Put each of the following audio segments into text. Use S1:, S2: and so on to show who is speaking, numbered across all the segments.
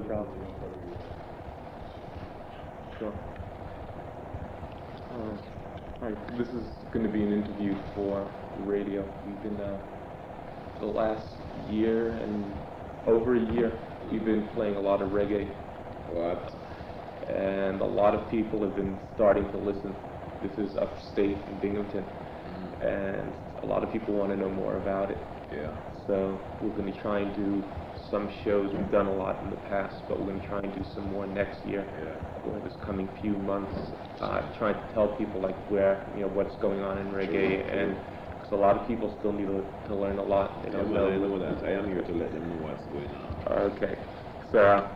S1: problem. Sure. Alright, this is going to be an interview for radio. We've been, the last year and over a year, we've been playing a lot of reggae.
S2: What?
S1: And a lot of people have been starting to listen. This is upstate in Binghamton. And a lot of people want to know more about it.
S2: Yeah.
S1: So we're going to try and do some shows. We've done a lot in the past, but we're going to try and do some more next year.
S2: Yeah.
S1: Or this coming few months, trying to tell people like where, what's going on in reggae, and because a lot of people still need to learn a lot. They don't know.
S2: I know that. I am here to let them know what's going on.
S1: Okay. So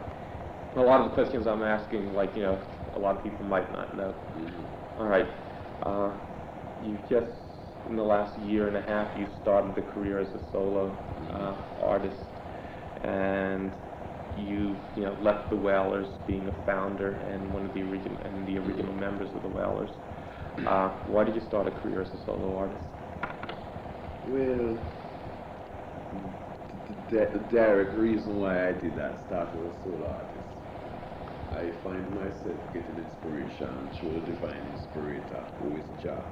S1: a lot of the questions I'm asking, like, a lot of people might not know. All right. You just, in the last year and a half, you started a career as a solo artist, and you left the Wailers, being a founder and one of the original members of the Wailers. Why did you start a career as a solo artist?
S2: Well, the direct reason why I did that, start as a solo artist, I find myself getting inspiration through the divine inspirator, who is Jah,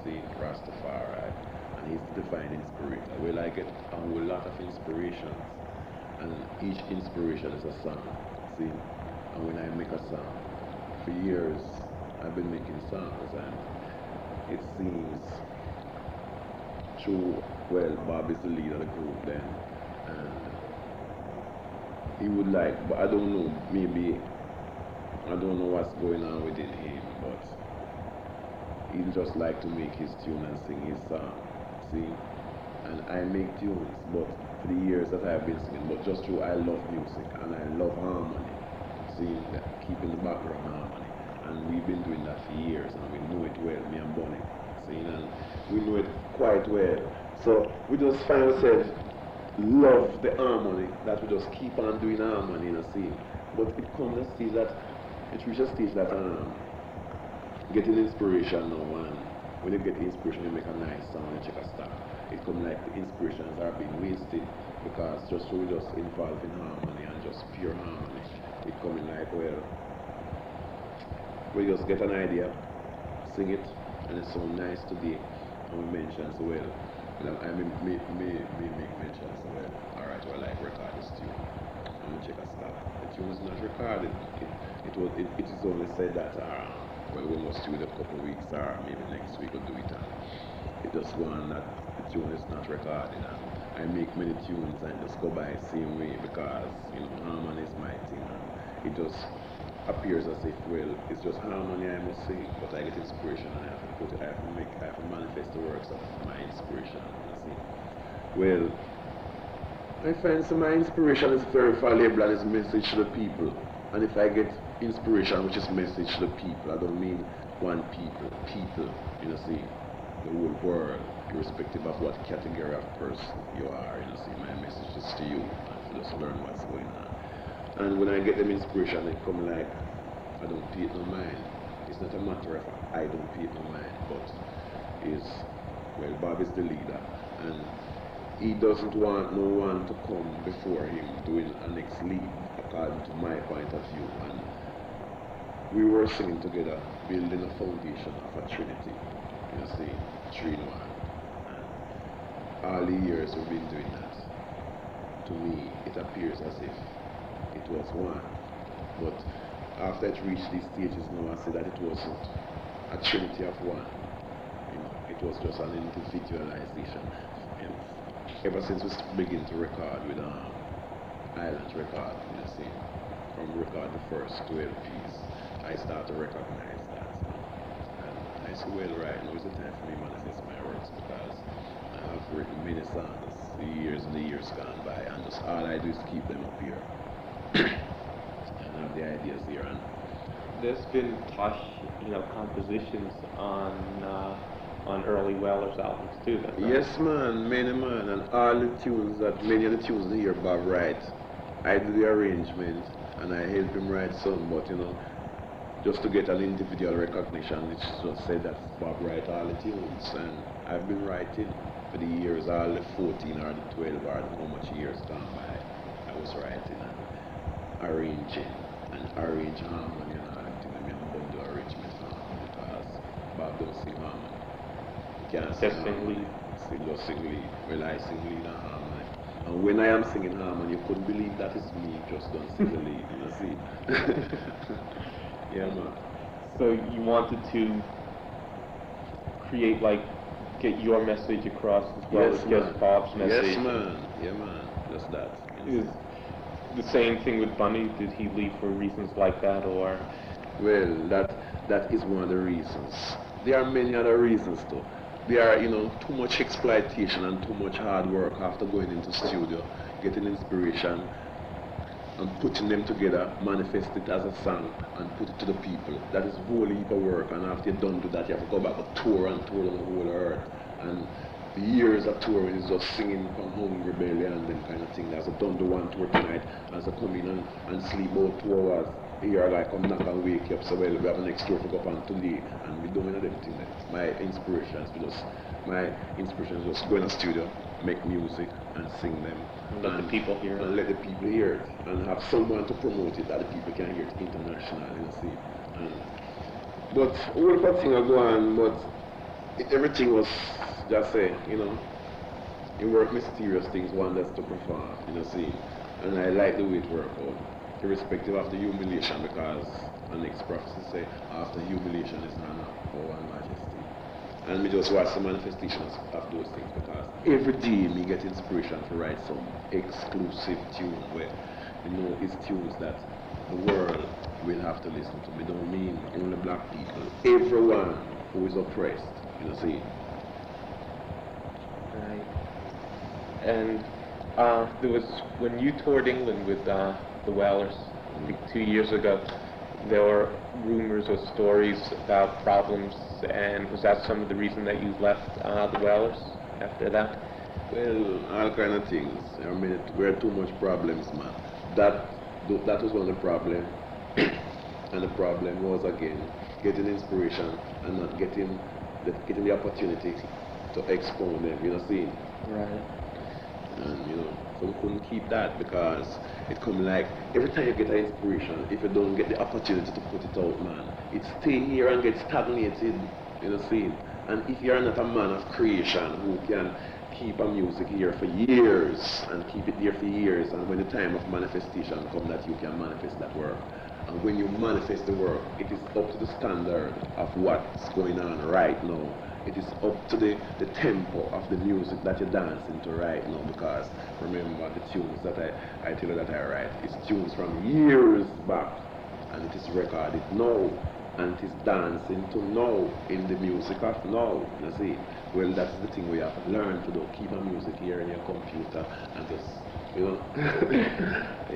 S2: see, Rastafari, and he's the divine inspirator. Well, I get a whole lot of inspirations, and each inspiration is a song, see, and when I make a song, for years I've been making songs, and it seems true. Well, Bob is the leader of the group then, and he would like, but I don't know, maybe, I don't know what's going on within him, but he just like to make his tune and sing his song, see, and I make tunes, but for the years that I've been singing, but just through I love music, and I love harmony, see, keeping the background harmony, and we've been doing that for years, and we know it well, me and Bonnie, see, and we know it quite well. So we just find ourselves love the harmony, that we just keep on doing harmony, see. But it comes a stage that, it reaches a stage that getting inspiration now, and when you get the inspiration, you make a nice song and check a stop. It comes like the inspirations are being wasted, because just so we just involved in harmony and just pure harmony, it coming like, well, we just get an idea, sing it, and it sounds nice today, and we mention so well. I may make mention so well, alright, well, like record this tune, and we check a stop. The tune is not recorded. It is only said that, well, we must do it a couple of weeks, or maybe next week we'll do it, and it just go on that the tune is not recorded, and I make many tunes and just go by the same way, because, harmony is my thing, and it just appears as if, well, it's just harmony I must say, but I get inspiration and I have to put it, I have to manifest the works of my inspiration, see. Well, I find my inspiration is very valuable and it's a message to the people. And if I get inspiration which is message to the people, I don't mean one people, see, the whole world, irrespective of what category of person you are, see, my message is to you, and just learn what's going on. And when I get them inspiration, they come like, I don't pay it no mind. It's not a matter of I don't pay it no mind, but well, Bob is the leader, and he doesn't want no one to come before him doing a next lead, according to my point of view. And we were singing together, building a foundation of a Trinity, see, 3 in 1. And all the years we've been doing that, to me, it appears as if it was one, but after it reached these stages now, I say that it wasn't a trinity of one. It was just an individualization. And ever since we begin to record with Island Record, see, from record the first 12 pieces, I start to recognize that. And I say, well, right now is the time for me to manifest my works, because I have written many songs the years and the years gone by, and just all I do is keep them up here. And have the ideas here, and
S1: There's been Tosh, compositions on early Wailers albums too.
S2: yes, man, many man, and all the tunes many of the tunes you hear Bob write, I do the arrangement and I help him write some, but just to get an individual recognition, it's just said that Bob write all the tunes, and I've been writing for the years, all the 14 or the 12 or how much years gone by, I was writing. arranging and arrange harmony and all that thing. I mean, I'm going to do arrangement harmony because Bob don't sing harmony. You can't sing
S1: Just sing
S2: harmony.
S1: lead.
S2: Just sing lead. Well, I sing lead and harmony. And when I am singing harmony, you couldn't believe that is me, just don't sing the lead, you see. Yeah, man.
S1: So you wanted to create, like, get your message across as well as
S2: man.
S1: just Bob's message.
S2: Yes, man. Yeah, man. Just that.
S1: Is the same thing with Bunny? Did he leave for reasons like that, or?
S2: Well, that is one of the reasons. There are many other reasons too. There are, too much exploitation and too much hard work after going into studio, getting inspiration and putting them together, manifest it as a song and put it to the people. That is a whole heap of work, and after you're done with that, you have to go back and tour on the whole earth. And the years of touring is just singing from Hungry Belly and them kind of thing. As I done the one tour tonight, as I come in and sleep about 2 hours, here I come knock and wake you up, so well, we have an next tour to go up on today, and we doing everything there. My inspiration is just go in the studio, make music and sing them.
S1: Let the people hear it.
S2: And let the people hear it. And have someone to promote it that the people can hear it internationally, you see. But all that thing I go on, but everything was just say, it work mysterious things, wonders to perform, see. And I like the way it work out, irrespective of the humiliation, because the next prophecy say, after humiliation is honor, power and majesty. And me just watch the manifestations of those things, because every day me get inspiration to write some exclusive tune where, it's tunes that the world will have to listen to. Me don't mean only black people, everyone who is oppressed, see.
S1: Right. And there was, when you toured England with the Whalers, I think 2 years ago, there were rumors or stories about problems, and was that some of the reason that you left the Whalers after that?
S2: Well, all kind of things. I mean, we had too much problems, man. That was one of the problems. And the problem was, again, getting inspiration and not getting the opportunity to expound them, see?
S1: Right.
S2: And, so we couldn't keep that because it come like, every time you get an inspiration, if you don't get the opportunity to put it out, man, it stay here and get stagnated, see? And if you're not a man of creation who can keep a music here for years and keep it there for years, and when the time of manifestation comes that you can manifest that work, and when you manifest the work, it is up to the standard of what's going on right now. It is up to the tempo of the music that you're dancing to right now, because remember the tunes that I tell you that I write, it's tunes from years back, and it is recorded now, and it is dancing to now in the music of now, you see. Well, that's the thing we have to learn to do, keep the music here in your computer and just,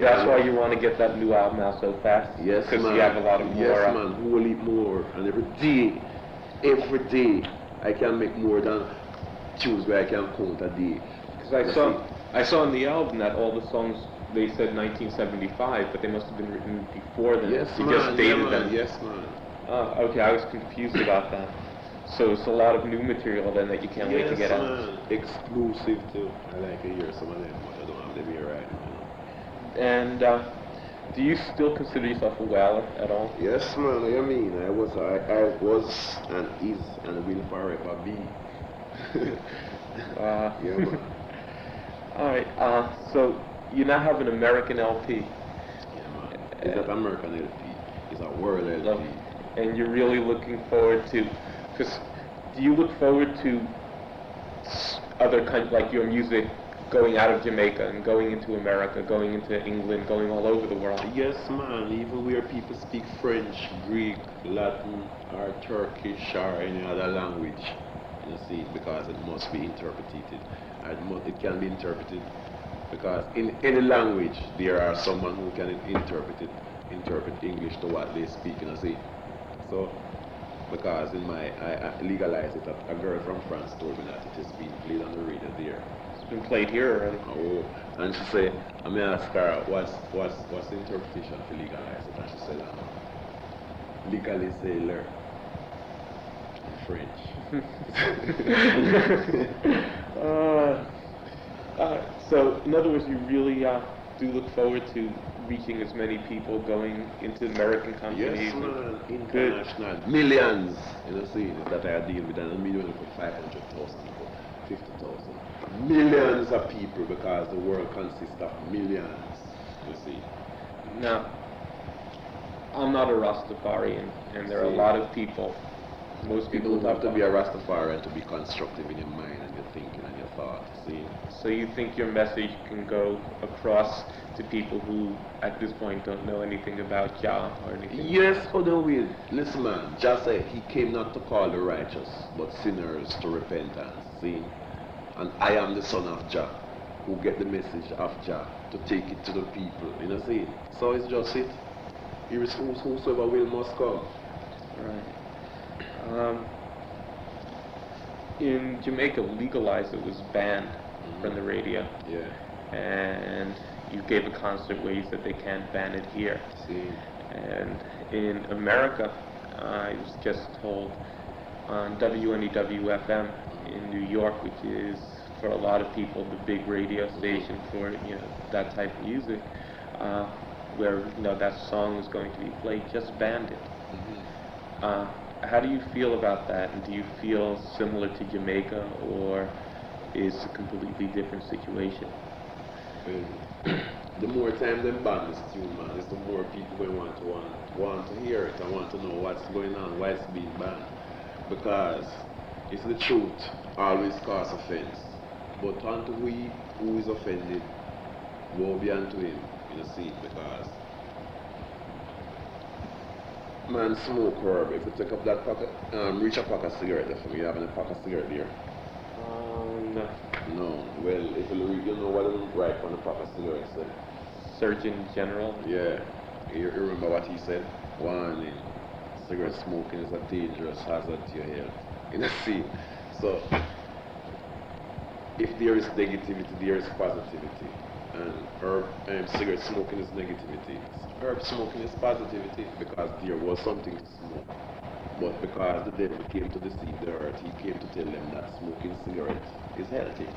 S1: That's why you want to get that new album out so fast?
S2: Yes, man.
S1: Because you have a lot of more.
S2: Yes, man, whole heap more, and every day, I can make more than tunes where I can count a day.
S1: Because I saw on the album that all the songs, they said 1975, but they must have been written before then.
S2: Yes,
S1: you
S2: man.
S1: just dated them.
S2: Yes, man.
S1: Okay, I was confused about that. So it's a lot of new material then that you can't wait to get out.
S2: Man. Exclusive too. I like to hear some of them, but I don't have them here right now.
S1: And do you still consider yourself a Whaler at all?
S2: Yes, man. I mean, I was and is and will forever be. Yeah, man.
S1: All right. So you now have an American LP.
S2: Yeah, man. It's not American LP. It's a world LP.
S1: And you're really looking forward to, because do you look forward to other kinds, like your music going out of Jamaica and going into America, going into England, going all over the world?
S2: Yes, man. Even where people speak French, Greek, Latin, or Turkish, or any other language, you see, because it must be interpreted. It can be interpreted because in any language there are someone who can interpret English to what they speak, you see. So, because I legalized it, a girl from France told me that it has been played on the radio there.
S1: It's been played here already.
S2: Oh, and she said, I may ask her, what's the interpretation for legalize it? And she said, legally sailor in French.
S1: So, in other words, you really do look forward to reaching as many people, going into American companies?
S2: Yes, man, international. Millions, you know, see, that I deal with, and a million for 500,000, for 50,000. Millions of people, because the world consists of millions, you see.
S1: Now, I'm not a Rastafarian, and there are a lot of people. Most
S2: You
S1: people
S2: don't have to be a
S1: don't.
S2: Rastafarian to be constructive in your mind and your thinking and your thought, see.
S1: So you think your message can go across to people who, at this point, don't know anything about Jah or anything?
S2: Yes, oh no, will. Listen, man, Jah said he came not to call the righteous, but sinners to repentance, see. And I am the son of Jah, who get the message of Jah to take it to the people, you know, see. So it's just it. Whosoever will must come.
S1: Right. In Jamaica, Legalize It was banned from the radio,
S2: Yeah,
S1: and you gave a concert where you said they can't ban it here.
S2: see.
S1: And in America, I was just told on WNEW-FM in New York, which is for a lot of people the big radio station for that type of music, where that song was going to be played, just banned it. How do you feel about that? And do you feel similar to Jamaica, or is it a completely different situation?
S2: The more time them ban this tune, man, it's the more people will want to hear it and want to know what's going on, why it's being banned. Because it's the truth always cause offense. But unto we who is offended, woe be unto him, see, because man smoke herb. If you take up that packet, reach a pack of cigarette there for me. You have any pack of cigarette there?
S1: No.
S2: No. Well, if you read, you know what it write on the pack of cigarettes then?
S1: Surgeon General?
S2: Yeah. You remember what he said? Warning, cigarette smoking is a dangerous hazard to your health. See? So, if there is negativity, there is positivity. And herb cigarette smoking is negativity. Herb smoking is positivity, because there was something to smoke. But because the devil came to deceive the earth, he came to tell them that smoking cigarette is healthy.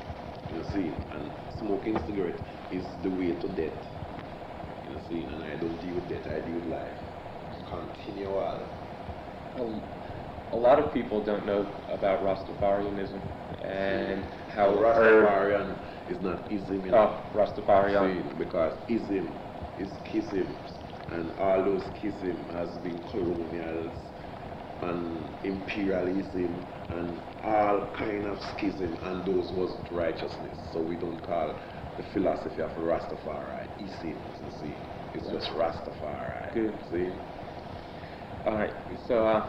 S2: You see, and smoking cigarette is the way to death. You see, and I don't deal with death, I deal with life. Continue on.
S1: A lot of people don't know about Rastafarianism and how
S2: Rastafarian is not ism.
S1: Rastafarian.
S2: See, because ism is schism, and all those schism has been colonials and imperialism and all kind of schism, and those wasn't righteousness. So we don't call the philosophy of Rastafari ism, you see. It's just Rastafari.
S1: Good.
S2: See?
S1: Alright, so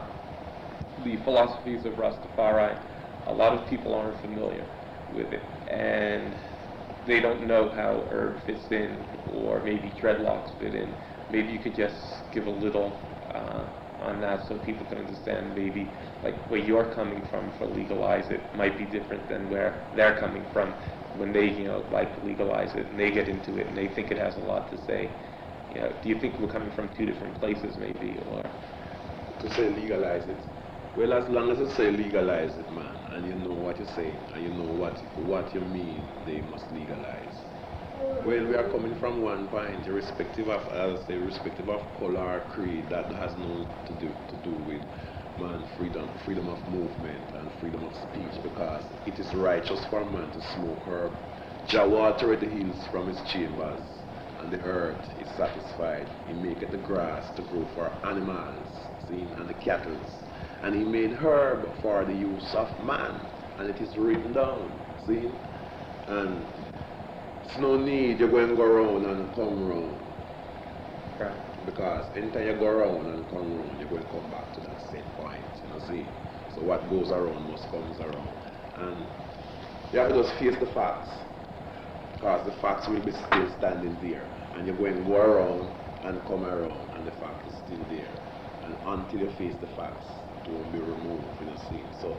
S1: the philosophies of Rastafari, a lot of people aren't familiar with it, and they don't know how herb fits in, or maybe dreadlocks fit in. Maybe you could just give a little on that so people can understand, maybe like where you're coming from for Legalize It might be different than where they're coming from when they like legalize it and they get into it and they think it has a lot to say. Do you think we're coming from two different places maybe, or
S2: to say legalize it? Well, as long as you say legalize it, man, and you know what you say, and you know what you mean, they must legalize. Well, we are coming from one point, irrespective of, irrespective of color or creed, that has no to do with man freedom of movement and freedom of speech, because it is righteous for man to smoke herb. Jah watereth the hills from his chambers, and the earth is satisfied. He maketh the grass to grow for animals, see, and the cattle. And he made herb for the use of man, and it is written down, see? And it's no need you're going to go around and come round.
S1: right?
S2: Because anytime you go around and come round, you're going to come back to that same point, see? So what goes around must comes around. And you have to just face the facts, because the facts will be still standing there. And you're going to go around and come around, and the fact is still there. And until you face the facts, it won't be removed, see? So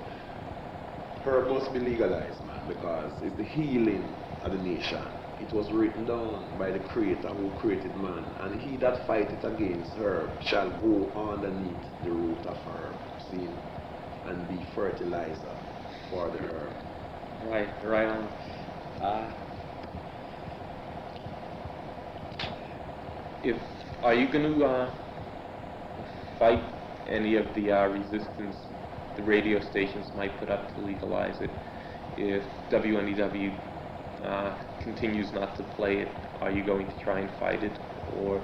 S2: herb must be legalized, man, because it's the healing of the nation. It was written down by the Creator who created man, and he that fighteth against herb shall go underneath the root of herb, see, and be fertilizer for the herb.
S1: Right on. if are you going to fight any of the resistance the radio stations might put up to legalize it? If WNEW continues not to play it, are you going to try and fight it, or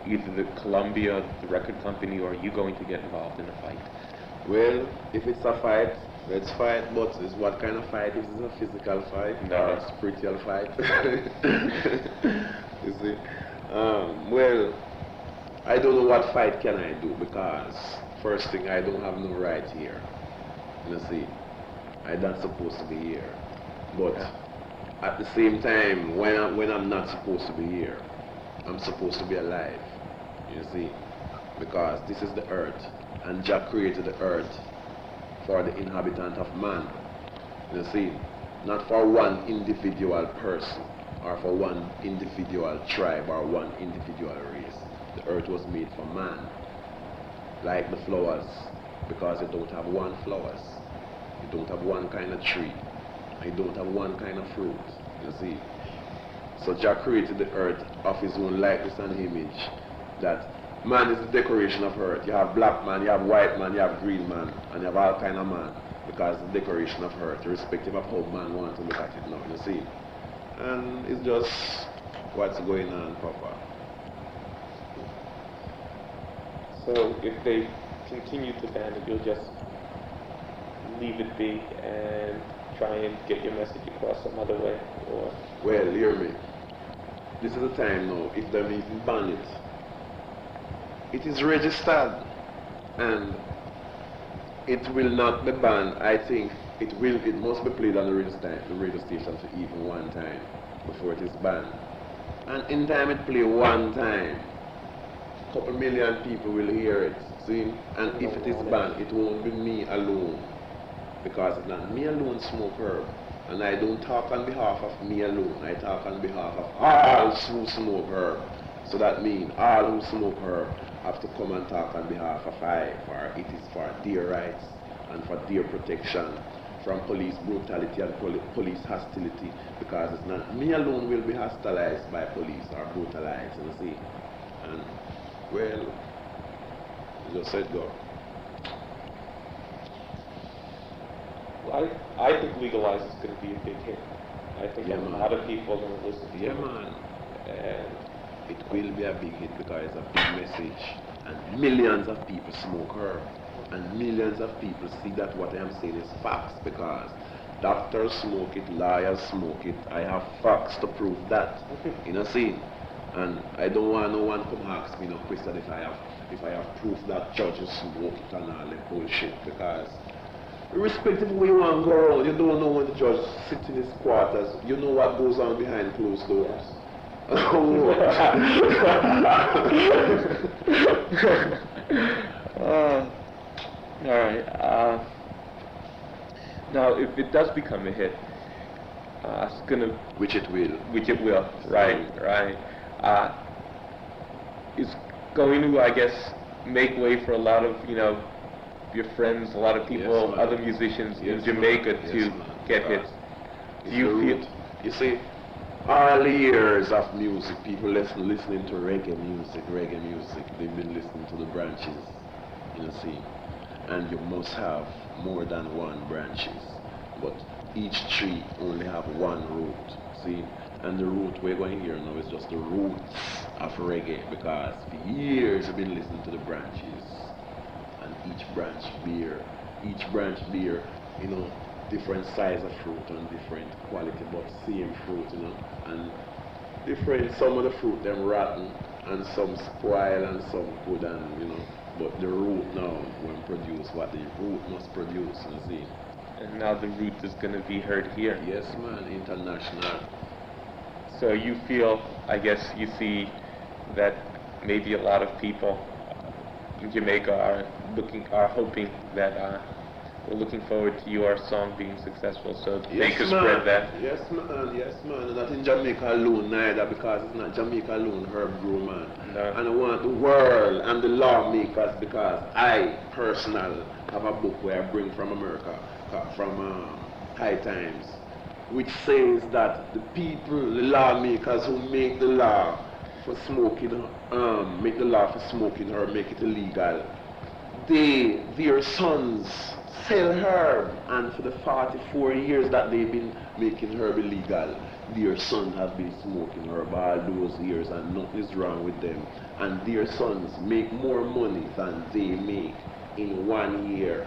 S1: either the Colombia, the record company, or are you going to get involved in a fight?
S2: Well, if it's a fight, let's fight, but it's what kind of fight? Is it a physical fight?
S1: No.
S2: Or a spiritual fight? You see? Well, I don't know what fight can I do, because first thing, I don't have no right here. You see? I'm not supposed to be here. But at the same time, when I'm not supposed to be here, I'm supposed to be alive. You see? Because this is the earth, and Jah created the earth for the inhabitant of man. You see? Not for one individual person, or for one individual tribe, or one individual race. The earth was made for man. Like the flowers, because you don't have one flowers. You don't have one kind of tree. You don't have one kind of fruit. You see? So Jah created the earth of his own likeness and image. That man is the decoration of earth. You have black man, you have white man, you have green man, and you have all kind of man, because it's the decoration of earth, irrespective of how man wants to look at it now. You see? And it's just what's going on proper.
S1: So if they continue to ban it, you'll just leave it be and try and get your message across some other way, or?
S2: Well, hear me. This is the time now, if they even ban it. It is registered, and it will not be banned. I think it must be played on the radio station for even one time before it is banned. And in time it play one time, couple million people will hear it, see? And if it is banned, it won't be me alone, because it's not me alone smoke herb. And I don't talk on behalf of me alone, I talk on behalf of all who smoke herb. So that means all who smoke herb have to come and talk on behalf of for it is for their rights and for their protection from police brutality and police hostility, because it's not me alone will be hostilized by police or brutalized, you see. And well, just said go.
S1: Well, I think legalize is going to be a big hit. I think a lot of people are going to listen to it.
S2: Yeah, man.
S1: And
S2: it will be a big hit, because it's a big message, and millions of people smoke herb, and millions of people see that what I am saying is facts, because doctors smoke it, lawyers smoke it. I have facts to prove that. You know, see? And I don't want no one come ask me no question if I have proof that judges smoke it and all that bullshit, because irrespective of where you want to go around, you don't know when the judge sits in his quarters. You know what goes on behind closed doors. All
S1: right. Now, if it does become a hit, it's gonna.
S2: Which it will.
S1: Which it will. Right. It's going to, I guess, make way for a lot of your friends, a lot of people,
S2: yes,
S1: other musicians in Jamaica to get hits. Do you feel?
S2: You see, all the years of music, people listening to reggae music, they've been listening to the branches, see. And you must have more than one branches, but each tree only have one root, see. And the root we're going here now is just the roots of reggae, because for years you've been listening to the branches, and each branch bear, different size of fruit and different quality, but same fruit, and different, some of the fruit them rotten, and some spoil and some good, and but the root now when produce what the root must produce, see.
S1: And now the root is going to be heard here.
S2: Yes, man, international.
S1: So you feel, I guess you see that maybe a lot of people in Jamaica are hoping that we're looking forward to your song being successful, so they can spread that.
S2: Yes, man. Not in Jamaica alone neither, because it's not Jamaica alone herb grow, man.
S1: No.
S2: And I want the world and the lawmakers, because I personally have a book where I bring from America, from High Times, which says that the people, the lawmakers who make the law, for smoking, make the law for smoking or make it illegal, their sons sell herb, and for the 44 years that they've been making herb illegal, their sons have been smoking herb all those years, and nothing is wrong with them. And their sons make more money than they make in 1 year.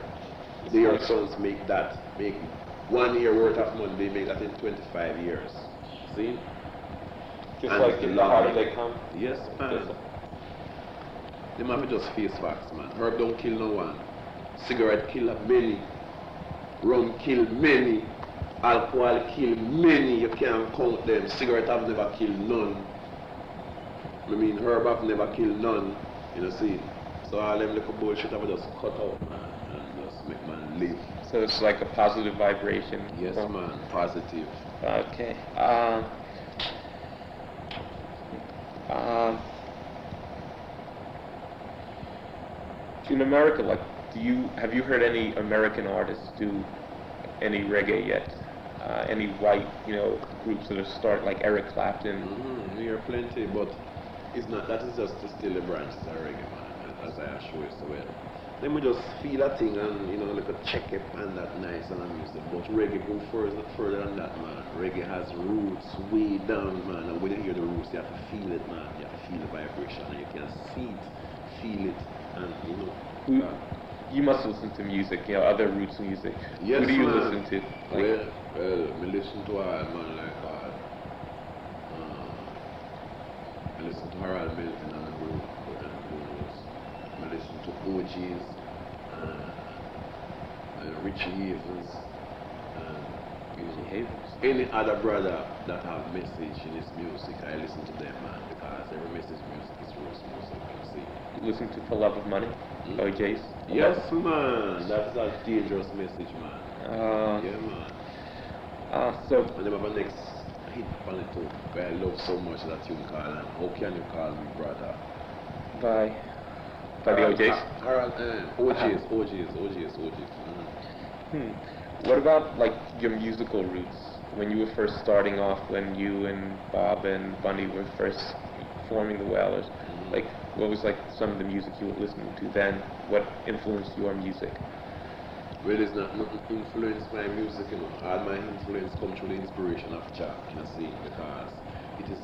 S2: Their sons make 1 year worth of money, they make that in 25 years. See?
S1: Just
S2: And
S1: like the harder they come.
S2: Yes, man. They might be just face facts, man. Herb don't kill no one. Cigarette kill many. Rum kill many. Alcohol kill many. You can't count them. Cigarette have never killed none. I mean, herb have never killed none. You know, see? So all them little bullshit have just cut out, man. And just make man live.
S1: So it's like a positive vibration.
S2: Yes, man. Positive.
S1: Okay. In America, like, have you heard any American artists do any reggae yet? Any white, groups that are starting, like Eric Clapton?
S2: There are plenty, but it's not. That is just still the branches of reggae, man. As I assure you so well. Let me just feel a thing and like a check it and that nice and music. But reggae go further than that, man. Reggae has roots way down, man. And when you hear the roots, you have to feel it, man. You have to feel the vibration, and you can see it, feel it, and
S1: You must listen to music, other roots music.
S2: Yes,
S1: who do you
S2: man.
S1: listen to? Like,
S2: well, me listen to a man like I listen to Harold Melton and the group, I listen to OGs, Richie Havens, any other brother that have message in his music, I listen to them, man, because every message music is roots music, you see.
S1: Listen to For Love of Money, OJ's?
S2: Yes, man, that's a dangerous message, man. Yeah, man.
S1: So,
S2: And then my next hit on it too, but I love so much that you call him. How can you call me brother?
S1: by the OJ's?
S2: OJ's.
S1: What about, like, your musical roots? When you were first starting off, when you and Bob and Bunny were first forming the Wailers, like, what was, like, some of the music you were listening to then? What influenced your music?
S2: Well, it's not nothing influenced my music, All my influence comes through the inspiration of Jah, see, because it is,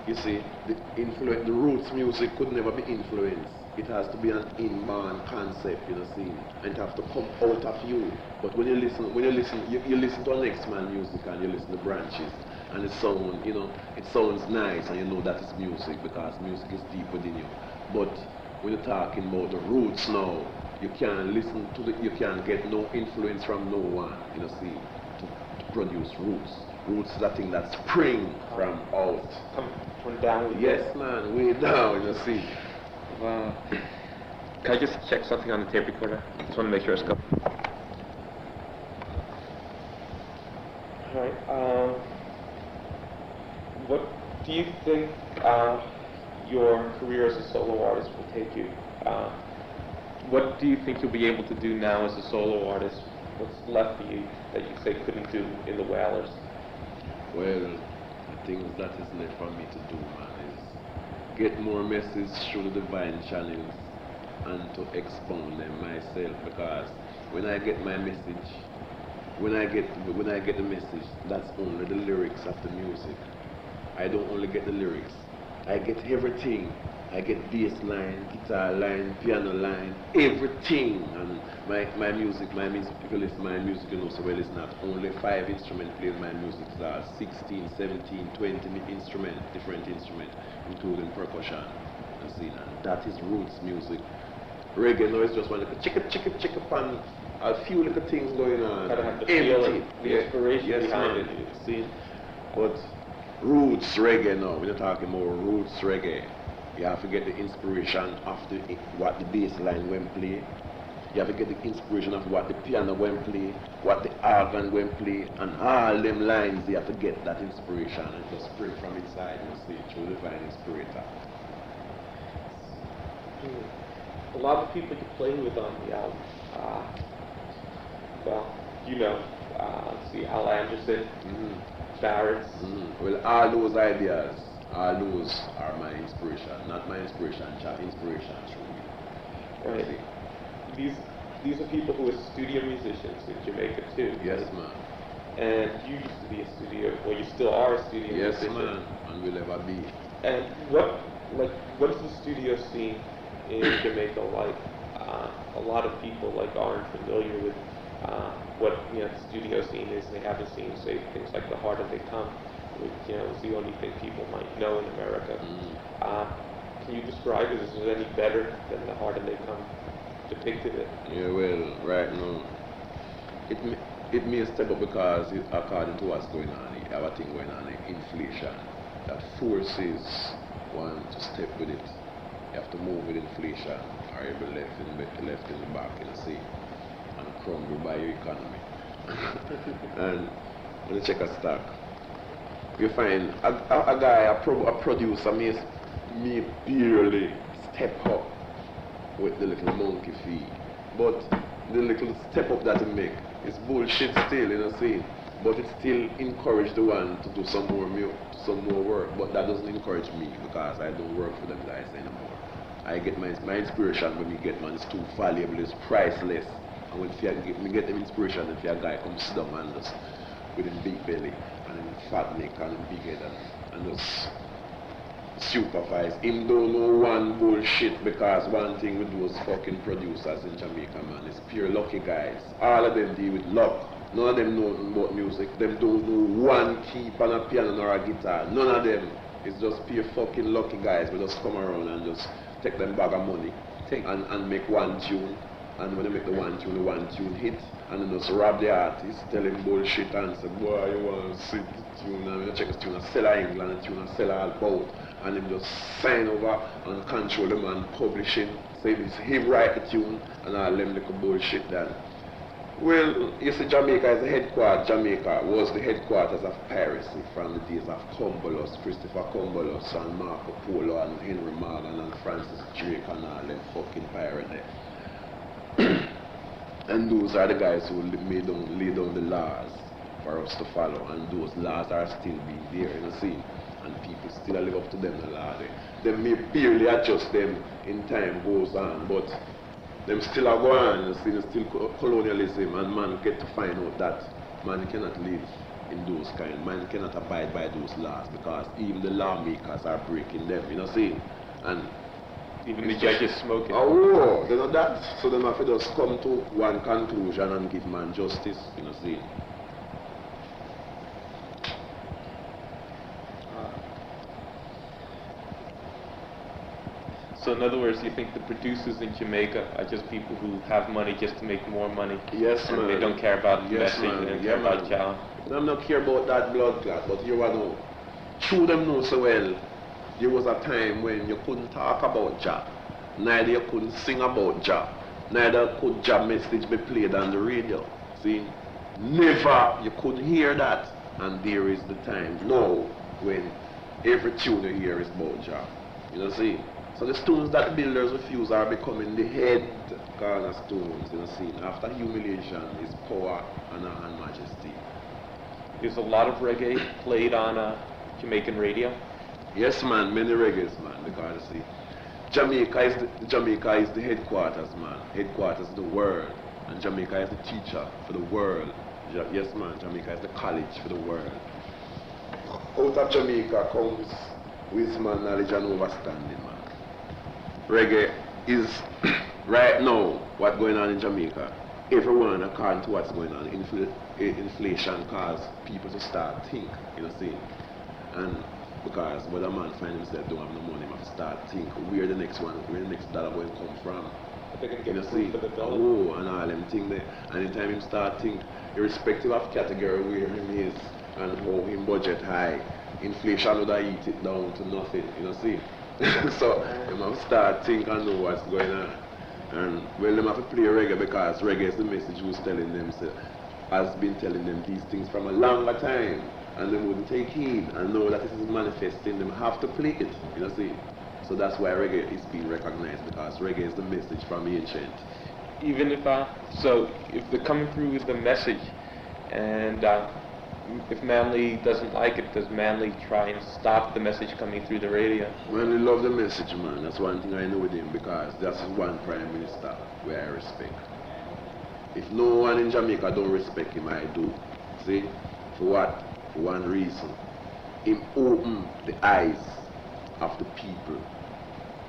S2: you see, the roots music could never be influenced. It has to be an in-man concept, see, and it has to come out of you. But when you listen, you listen to a next man music and you listen to branches, and it sound, it sounds nice, and you know that is music because music is deep within you. But when you're talking about the roots now, you can't listen to you can't get no influence from no one, see, to produce roots. Roots is a thing that spring from out.
S1: From down?
S2: Yes, man, way down, see.
S1: Wow. Can I just check something on the tape recorder? Just want to make sure it's good. Alright, what do you think your career as a solo artist will take you? What do you think you'll be able to do now as a solo artist? What's left for you that you say couldn't do in the Wailers?
S2: Well, the things that is left for me to do, man, is get more messages through the divine channels and to expound them myself, because when I get my message, when I get the message, that's only the lyrics of the music. I don't only get the lyrics, I get everything. I get bass line, guitar line, piano line, everything. And my music, people listen to my music, so well, it's not only 5 instruments playing my music, there are 16, 17, 20 instruments, different instruments, including percussion. You see, and that is roots music. Reggae now is just one little chick pan, a few little things going on.
S1: Gotta have the feel, the inspiration behind it.
S2: See? But roots reggae now, we're talking more roots reggae. You have to get the inspiration of what the bass line went play. You have to get the inspiration of what the piano went play, what the organ went play, and all them lines, you have to get that inspiration and just spring from inside, see, through the divine inspirator.
S1: A lot of people you play with on the album, let's see, Al Anderson, Barrett's.
S2: Well, all those ideas All those are my inspiration, not my inspiration, inspiration through me.
S1: Right. These are people who are studio musicians in Jamaica too.
S2: Yes,
S1: right?
S2: man.
S1: And you used to be a studio, well, you still are a studio
S2: Yes,
S1: musician.
S2: man, and will ever be.
S1: And what's the studio scene in Jamaica like? A lot of people aren't familiar with what the studio scene is. They haven't seen, say, things like The Harder They Come, which is the only thing people might know in America. Can you describe it? Is it any better than The Harder They Come depicted it?
S2: Yeah, well, right now, it may step up because according to what's going on, you have a thing going on, inflation, that forces one to step with it. You have to move with inflation, or you'll be left in the back in the sea and crumble by your economy. And when you check a stock, you find a guy, a producer may barely step up with the little monkey fee, but the little step up that he make is bullshit still, see. But it still encourage the one to do some more work. But that doesn't encourage me because I don't work for them guys anymore. I get my inspiration when we get man, it's too valuable, it's priceless. And when me get them inspiration, if a guy comes down and just with his big belly and his fat neck and his big head and just supervise. Him don't know one bullshit because one thing with those fucking producers in Jamaica, man, is pure lucky guys. All of them deal with luck. None of them know about music. Them don't know one key on a piano or a guitar. None of them. It's just pure fucking lucky guys. We just come around and just take them bag of money and make one tune. And when they make the one tune hit, and then just rob the artist, tell him bullshit and say, boy, you want to see the tune, and you check the tune and sell her England and tune and sell her about, and then just sign over and control the man publishing, say it's him write the tune, and all them little bullshit done. Well, you see, Jamaica is the headquarters. Jamaica was the headquarters of piracy from the days of Columbus, Christopher Columbus, and Marco Polo, and Henry Morgan, and Francis Drake, and all them fucking pirates there. And those are the guys who lay down the laws for us to follow, and those laws are still being there, see. And people still live up to them, the law. They may barely adjust them in time goes on, but them still are going on, still colonialism, and man get to find out that man cannot live in those kind, man cannot abide by those laws because even the lawmakers are breaking them, see. And
S1: even the judges smoking.
S2: Oh, they know that, so they have to just come to one conclusion and give man justice, see.
S1: So in other words, you think the producers in Jamaica are just people who have money just to make more money?
S2: Yes,
S1: and
S2: man.
S1: They don't care about the message,
S2: man.
S1: they don't care about Jah.
S2: Them not care about that blood clot, but you know, through them know so well, there was a time when you couldn't talk about Jah, neither you couldn't sing about Jah, neither could Jah message be played on the radio. See, never you could hear that, and there is the time now when every tune you hear is about Jah. See. So the stones that the builders refuse are becoming the head cornerstones, see. After humiliation is power and majesty.
S1: There's a lot of reggae played on Jamaican radio?
S2: Yes, man, many reggaes, man, because see, Jamaica is the headquarters, man. Headquarters of the world. And Jamaica is the teacher for the world. Yes, man, Jamaica is the college for the world. Out of Jamaica comes wisdom, knowledge, and understanding, man. Reggae is right now what's going on in Jamaica. Everyone, according to what's going on, inflation causes people to start think, see. And because when a man finds himself don't have no money, he have to start think where the next dollar going to come from.
S1: They can get
S2: see.
S1: For the dollar.
S2: Oh, and all them things there. And anytime him start think, irrespective of category where him is and how him budget high, inflation would eat it down to nothing, see. So you have to start think and know what's going on. And well, them have to play reggae because reggae is the message who's telling them, has been telling them these things from a longer time, and they wouldn't take heed and know that it is manifesting. Them have to play it, see. So that's why reggae is being recognized, because reggae is the message from ancient.
S1: Even if they're coming through with the message, and if Manly doesn't like it, does Manly try and stop the message coming through the radio?
S2: Manly love the message, man. That's one thing I know with him, because that's one prime minister where I respect. If no one in Jamaica don't respect him, I do. See? For what? For one reason. Him open the eyes of the people.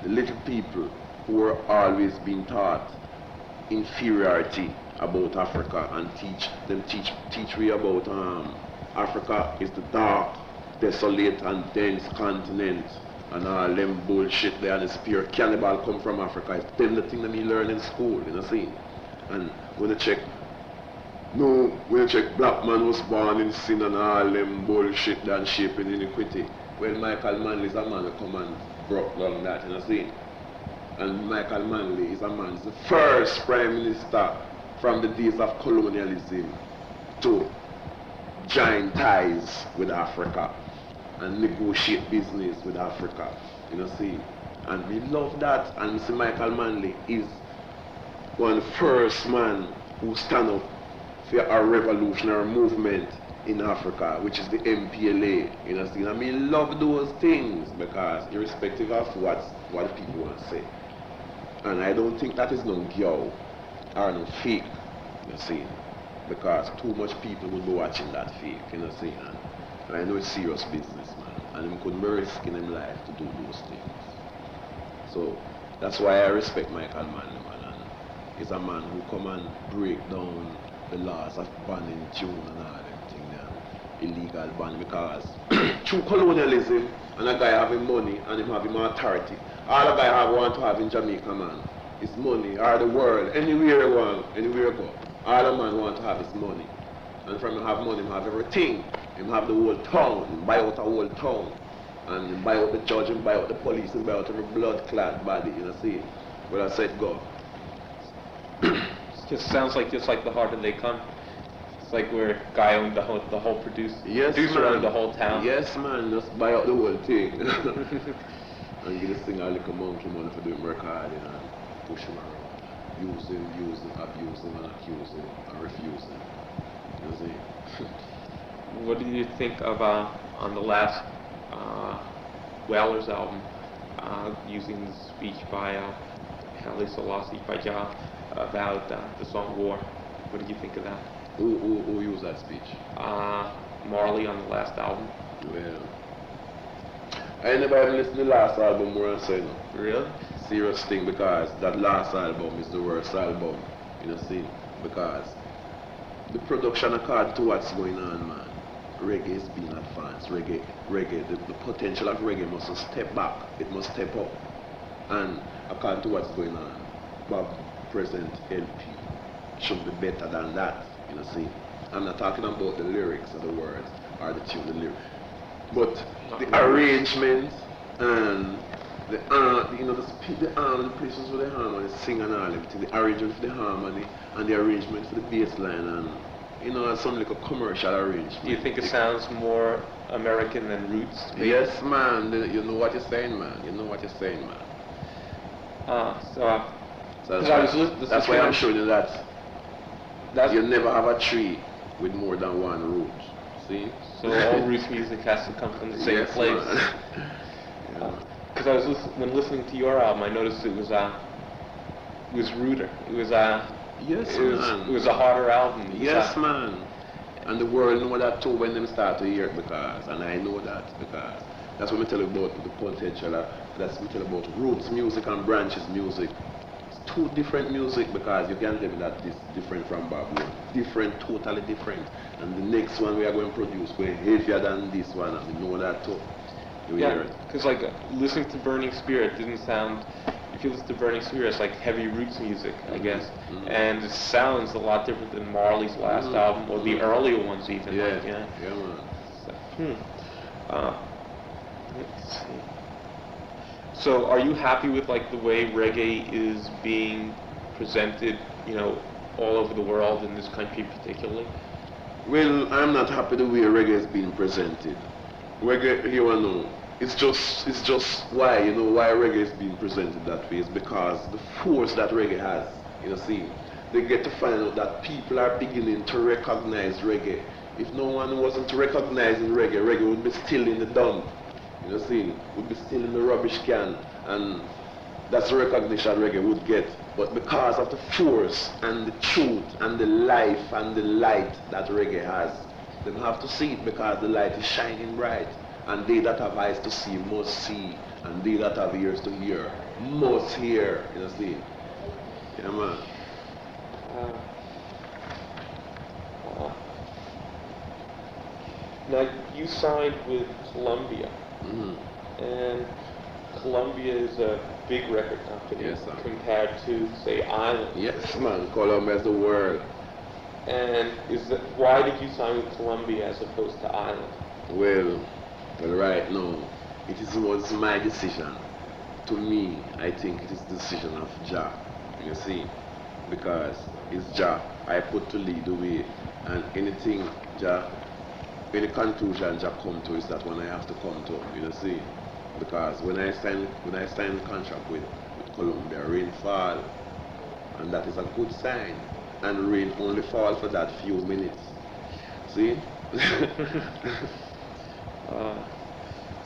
S2: The little people who are always being taught inferiority about Africa, and teach we about Africa is the dark, desolate and dense continent, and all them bullshit there, and the spear cannibal come from Africa. It's them the thing that me learn in school, you know see? And when you check black man was born in sin and all them bullshit and shaping iniquity. When Michael Manley is a man who come and broke down that, you know see? And Michael Manley is a man, he's the first prime minister from the days of colonialism to join ties with Africa and negotiate business with Africa, you know see? And we love that, and Mr. Michael Manley is one of the first man who stand up for a revolutionary movement in Africa, which is the MPLA, you know see? And we love those things, because irrespective of what people want to say. And I don't think that is no gyow or no fake, you see, because too much people will be watching that fake, you know see, and I know it's serious business, man, and he couldn't be risking his life to do those things. So that's why I respect Michael Manley, man, and he's a man who come and break down the laws of banning tune and all them things, illegal ban, because through colonialism, and a guy having money and him having authority, all a guy want to have in Jamaica, man, is money, or the world, anywhere you want, anywhere you go. All a man want to have is money. And from him have money, him have everything. Him have the whole town, him buy out a whole town. And him buy out the judge, him buy out the police, him buy out every blood-clad body, you know, see? But I said go.
S1: It just sounds like just like the harder they come. It's like where a guy owned the whole producer owned the whole town.
S2: Yes, man, just buy out the whole thing. And give this thing a little monkey money for doing work hard, you know, and push him around. Use him, abuse him, and accuse him, and refuse him. You see?
S1: What did you think of on the last Whalers album, using the speech by Haile Selassie by Jah about the song War? What did you think of that?
S2: Who used that speech?
S1: Marley on the last album.
S2: Well, I never even listened to the last album more than say no.
S1: Really?
S2: Serious thing, because that last album is the worst album, you know, see? Because the production according to what's going on, man, reggae is being advanced. Reggae, the potential of reggae must step back, it must step up. And according to what's going on, Bob present LP should be better than that, you know, see? I'm not talking about the lyrics of the words or the tune, the lyrics, but the arrangements and the places for the harmony, sing and all, the arrangement for the harmony and the arrangement for the bass line, and you know, it sounds like a commercial arrangement.
S1: Do you think it sounds more American than roots? Maybe?
S2: Yes, man. You know what you're saying, man. You know what you're saying, man.
S1: So
S2: that's why I'm showing you that you never have a tree with more than one root. See?
S1: So all roots music has to come from the same place. Because when listening to your album, I noticed it was ruder. It was it was a harder album.
S2: Yes, man. And the world know that too when them start to hear it, because, and I know that, because that's what we tell about the potential. That's what we tell about roots music and branches music. It's two different music, because you can't tell me that this different from Babylon. Different, totally different. And the next one we are going to produce going heavier than this one, and we know that too.
S1: Yeah, because like listening to Burning Spirit didn't sound. If you listen to Burning Spirit, it's like heavy roots music, I guess, and it sounds a lot different than Marley's last album or the earlier ones even.
S2: Yeah,
S1: like,
S2: yeah, man.
S1: So, let's see. So, are you happy with like the way reggae is being presented, you know, all over the world, in this country particularly?
S2: Well, I'm not happy the way reggae is being presented. Reggae, you know, it's just why, you know, why reggae is being presented that way is because the force that reggae has, you know, see, they get to find out that people are beginning to recognize reggae If no one wasn't recognizing reggae, reggae would be still in the dump. You know, see, would be still in the rubbish can, and that's the recognition reggae would get. But because of the force and the truth and the life and the light that reggae has, they have to see it because the light is shining bright. And they that have eyes to see must see, and they that have ears to hear must hear. You know, see? Yeah, man.
S1: Now, you signed with Colombia, and Colombia is a big record company,
S2: yes, sir,
S1: compared to, say, Ireland.
S2: Yes, man. Colombia is the world.
S1: And why did you sign with Colombia as opposed to Ireland?
S2: Well, right now, was my decision. To me, I think it is the decision of Jah. You see, because it's Jah I put to lead the way, and anything Jah, any conclusion Jah come to is that one I have to come to. You know, see, because when I signed the contract with Colombia, rain fall, and that is a good sign. And rain only fall for that few minutes. See?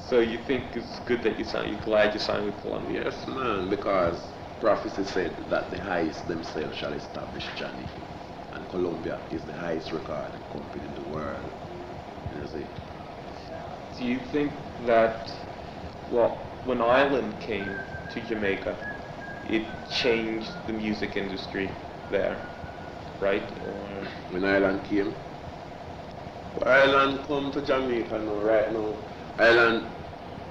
S1: So you think it's good that you signed? You're glad you signed with Colombia?
S2: Yes, man, because prophecy said that the highest themselves shall establish Johnny, and Colombia is the highest recording company in the world. You see?
S1: Do you think that, well, when Ireland came to Jamaica, it changed the music industry there, right? Or
S2: when Ireland came? Ireland come to Jamaica now, right now. Ireland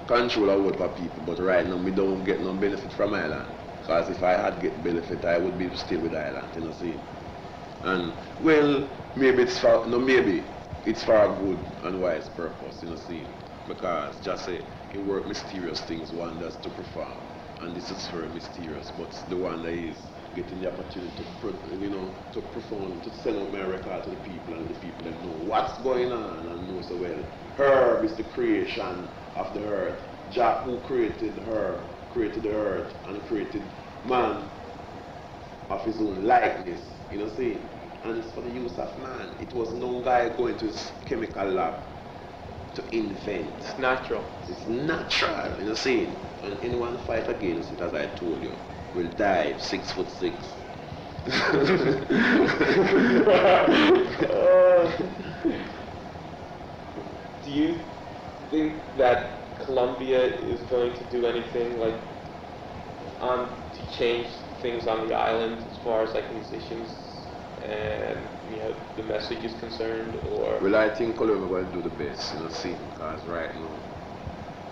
S2: control a whole of people, but right now we don't get no benefit from Ireland. Because if I had get benefit, I would be still with Ireland, you know, see? And, well, maybe it's for, no maybe, it's for a good and wise purpose, you know, see? Because just say, he work mysterious things, wonders to perform. And this is very mysterious, but the wonder is getting the opportunity to perform, to send out my record to the people, and the people that know what's going on and know so well. Herb is the creation of the earth. Jah, who created her, created the earth and created man of his own likeness, you know, see? And it's for the use of man. It was no guy going to his chemical lab to invent.
S1: It's natural.
S2: It's natural, you know, see? And anyone fight against it, as I told you, will die 6'6".
S1: Do you think that Colombia is going to do anything like to change things on the island as far as like musicians and the message is concerned, or?
S2: Well, I think Colombia will do the best, you know, see, because right now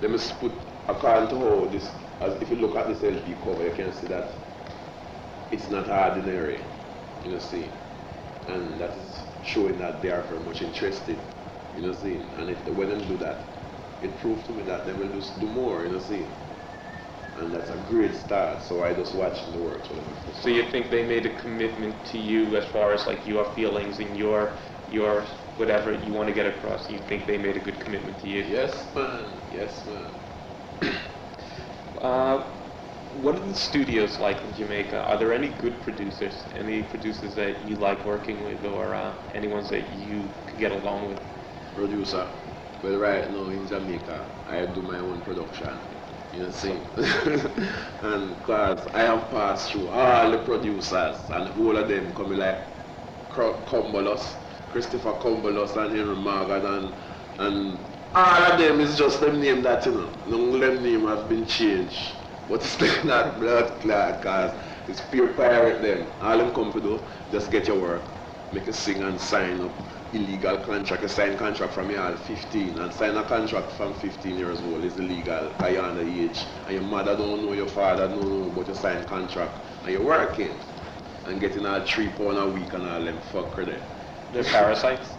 S2: they must put according to how this, as if you look at this LP cover, you can see that it's not ordinary, you know, see, and that is showing that they are very much interested, you know, see, and when they do that, it proves to me that they will just do more, you know, see, and that's a great start. So I just watch the work.
S1: So you think they made a commitment to you as far as like your feelings and your whatever you want to get across? You think they made a good commitment to you?
S2: Yes, man. Yes, man.
S1: What are the studios like in Jamaica? Are there any good producers? Any producers that you like working with, or any ones that you could get along with?
S2: Producer. Well, right now in Jamaica, I do my own production. You know, see? And because I have passed through all the producers, and all of them coming like Cumbolus, Christopher Cumbolus and Henry Morgan, and all of them is just them name that, you know. None of them name have been changed. But it's not blood clot, because it's pure pirate them. All them come to do, just get your work, make a sing and sign up. Illegal contract, you sign contract from your 15 and sign a contract from 15 years old is illegal at your underage, and your mother don't know, your father don't know, but you sign contract and you're working and getting all £3 a week and all them fucker there.
S1: They're parasites?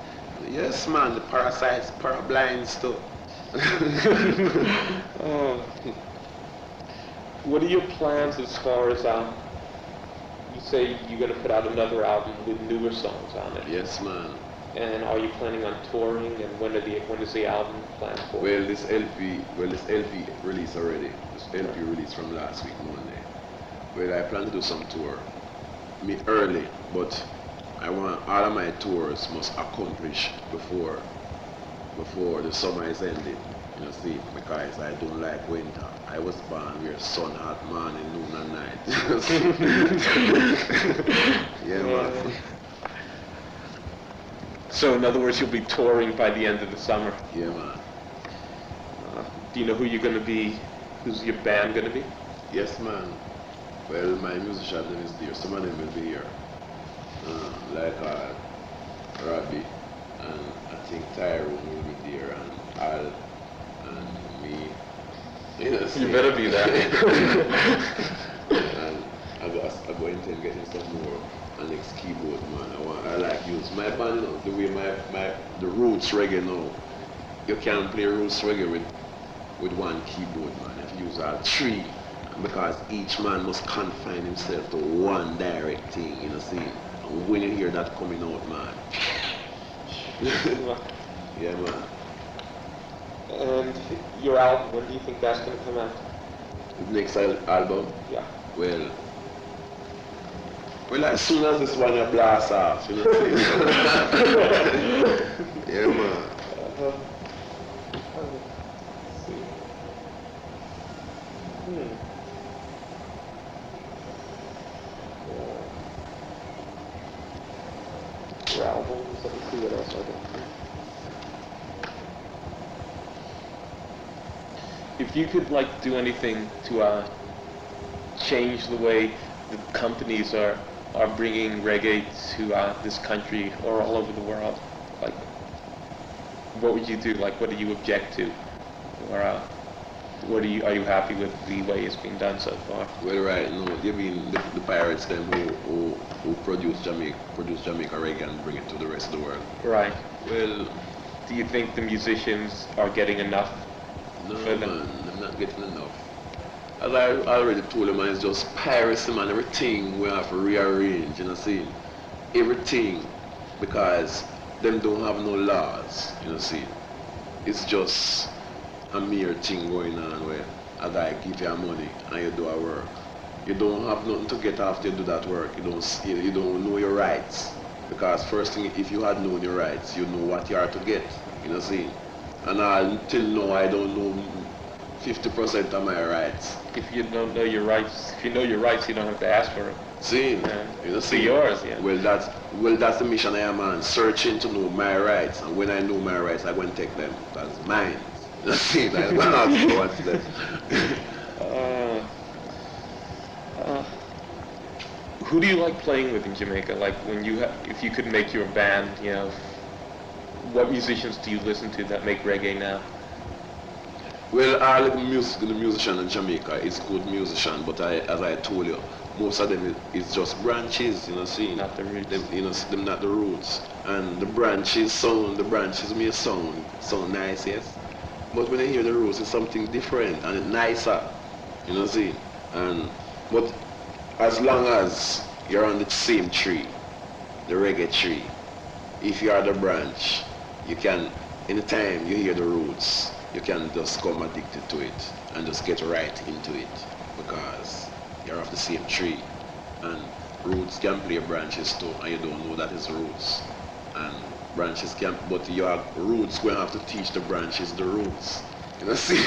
S2: Yes, man, the parasites, parablinds too.
S1: What are your plans as far as you say you're going to put out another album with newer songs on it?
S2: Yes, man.
S1: And are you planning on touring, and when is the album planned for?
S2: Well, this LP released already. This LP released from last week, Monday. Well, I plan to do some tour. Early, but I want all of my tours must accomplish before the summer is ended. You know, see, because I don't like winter. I was born where sun hot morning, noon and night. Yeah, man.
S1: So in other words, you'll be touring by the end of the summer.
S2: Yeah, man.
S1: Do you know who you're going to be? Who's your band going to be?
S2: Yes, man. Well, my musician name is there. Some of them will be here. Like Robbie, and I think Tyrone will be there, and Al, and me. You know,
S1: You better be there.
S2: And I go intend getting some more an next keyboard, man. I like use my band, you know, the way the roots reggae now. You can't play roots reggae with one keyboard, man. If you use all three, because each man must confine himself to one direct thing, you know, see. And when you hear that coming out, man. Yeah, man.
S1: And your album, when do you think that's going to come out?
S2: The next album?
S1: Yeah.
S2: Well, as soon as this one you blast off, you know what I'm saying? Yeah, man.
S1: Let's see. Your albums, let me see what else I can. If you could like do anything to change the way the companies are bringing reggae to this country or all over the world, like what would you do? Like what do you object to, or are you happy with the way it's being done so far?
S2: Well, right, no, you mean the pirates them who produce Jamaica reggae and bring it to the rest of the world.
S1: Right.
S2: Well,
S1: do you think the musicians are getting enough?
S2: no,
S1: for them?
S2: man, I'm not getting enough. As I already told you, man, it's just piracy, man. Everything we have to rearrange, you know, see, everything, because them don't have no laws, you know, see. It's just a mere thing going on where a guy give you money and you do a work. You don't have nothing to get after you do that work. You don't know your rights, because first thing, if you had known your rights, you know what you are to get, you know, see. And until now, I don't know 50% of my rights.
S1: If you don't know your rights, if you know your rights, you don't have to ask for it.
S2: See, you know, see,
S1: yours, yeah.
S2: Well, that's the mission I am on, searching to know my rights. And when I know my rights, I go and take them. That's mine. You see, I'm going to ask for what's left.
S1: Who do you like playing with in Jamaica? Like when if you could make your band, you know, what musicians do you listen to that make reggae now?
S2: Well, all the musician in Jamaica is good musician, but as I told you, most of them is just branches, you know, see.
S1: Not the roots.
S2: Them, you know, them not the roots. And the branches may sound nice, yes. But when you hear the roots, it's something different and it's nicer, you know, see. But as long as you're on the same tree, the reggae tree, if you are the branch, you can, anytime you hear the roots, you can just come addicted to it and just get right into it, because you're off the same tree, and roots can play branches too, and you don't know that is roots. And branches can, but your roots going to have to teach the branches the roots. You know, see?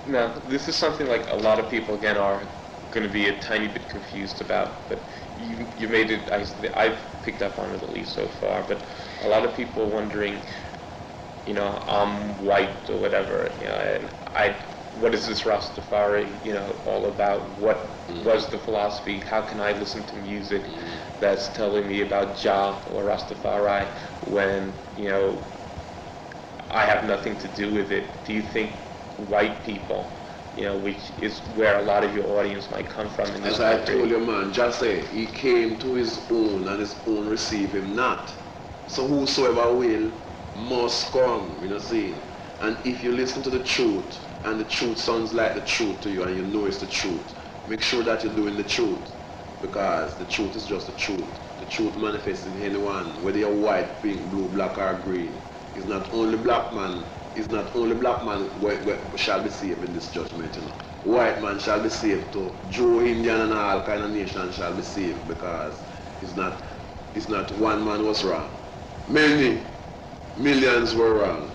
S1: Now, this is something like a lot of people, again, are going to be a tiny bit confused about, but you made it, I've picked up on it at least so far, but a lot of people wondering, you know, I'm white or whatever, you know, and what is this Rastafari, you know, all about? What was the philosophy? How can I listen to music that's telling me about Jah or Rastafari when, you know, I have nothing to do with it? Do you think white people, you know, which is where a lot of your audience might come from in this country?
S2: As I told you, man, just say, he came to his own and his own receive him not. So whosoever will must come, you know, see. And if you listen to the truth, and the truth sounds like the truth to you, and you know it's the truth, make sure that you're doing the truth, because the truth is just the truth. The truth manifests in anyone, whether you're white, pink, blue, black or green. It's not only black man shall be saved in this judgment, you know. White man shall be saved too. Jew, Indian and all kind of nations shall be saved, because it's not one man was wrong. Many millions were wrong.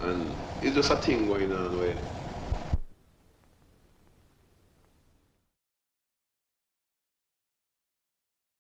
S2: And it's just a thing going on where